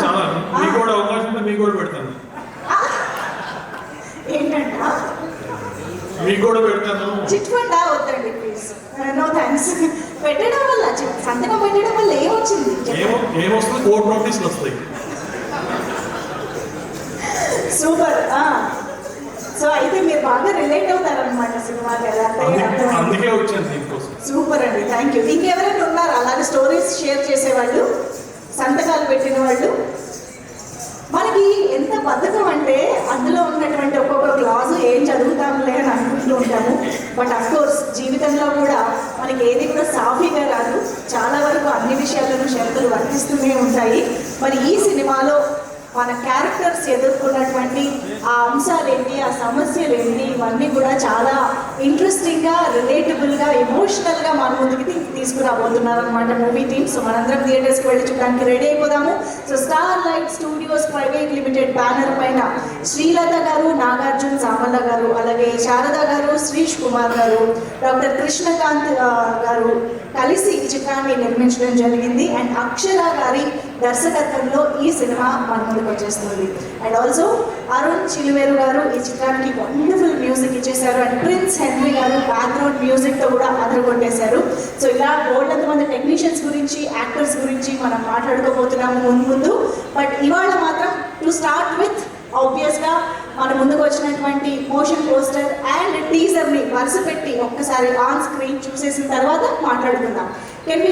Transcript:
చాలా మీకు కూడా అవకాశం ఉంటే మీకు కూడా పెడతాను. ఏంటంట మీకు కూడా పెడతాను. చిట్ ఫండ్ వద్దండి ప్లీజ్, నో థ్యాంక్స్. పెట్టడం వల్ల సంతకం పెట్టడం వల్ల ఏమొచ్చింది? ఏమొస్తుంది? కోర్టు నోటీసులు వస్తాయి. సూపర్. సో అయితే మీరు బాగా రిలేట్ అవుతారనమాట సినిమా కదా, అందుకే వచ్చాను దీనికోసం. సూపర్ అండి, థ్యాంక్ యూ. ఇంకెవరైనా ఉన్నారు అలాగే స్టోరీస్ షేర్ చేసేవాళ్ళు, సంతకాలు పెట్టిన వాళ్ళు? మనకి ఎంత బద్ధకం అంటే అందులో ఉన్నటువంటి ఒక్కొక్క క్లాజు ఏం చదువుతాంలే అని అనుకుంటూ ఉంటాము. బట్ అఫ్కోర్స్ జీవితంలో కూడా మనకి ఏది కూడా సాఫీగా రాదు, చాలా వరకు అన్ని విషయాలను షరతులు వర్తిస్తూనే ఉంటాయి. మరి ఈ సినిమాలో మన క్యారెక్టర్స్ ఎదుర్కొన్నటువంటి ఆ అంశాలు ఏంటి, ఆ సమస్యలు ఏంటి, ఇవన్నీ కూడా చాలా ఇంట్రెస్టింగ్గా, రిలేటబుల్గా, ఎమోషనల్గా మన ముందుకి తీసుకురాబోతున్నారు అనమాట మూవీ టీమ్. సో మనందరం థియేటర్స్కి వెళ్ళి చూడడానికి రెడీ అయిపోదాము. So star light studios private limited banner పైన శ్రీలత గారు, నాగార్జున సామల్ల గారు, అలాగే శారద గారు, శ్రీష్ కుమార్ గారు, డాక్టర్ కృష్ణకాంత్ గారు కలిసి ఈ చిత్రాన్ని నిర్మించడం జరిగింది. అండ్ అక్షర గారి దర్శకత్వంలో ఈ సినిమా మన ముందుకు వచ్చేస్తుంది. అండ్ ఆల్సో అరుణ్ చిలువేరు గారు ఈ చిత్రానికి వండర్ఫుల్ మ్యూజిక్ ఇచ్చేశారు. అండ్ ప్రిన్స్ హెన్రీ గారు బ్యాక్గ్రౌండ్ మ్యూజిక్తో కూడా అదరగొట్టేశారు. సో ఇలా బోల్డ్ మంది టెక్నీషియన్స్ గురించి, యాక్టర్స్ గురించి మనం మాట్లాడుకోబోతున్నాము ముందు. బట్ ఇవాళ మాత్రం టు స్టార్ట్ విత్ ఆబ్వియస్గా మన ముందుకు వచ్చినటువంటి మోషన్ పోస్టర్ అండ్ టీజర్ని వరుస పెట్టి ఒక్కసారి ఆన్ స్క్రీన్ చూసేసిన తర్వాత మాట్లాడుకుందాం. Can we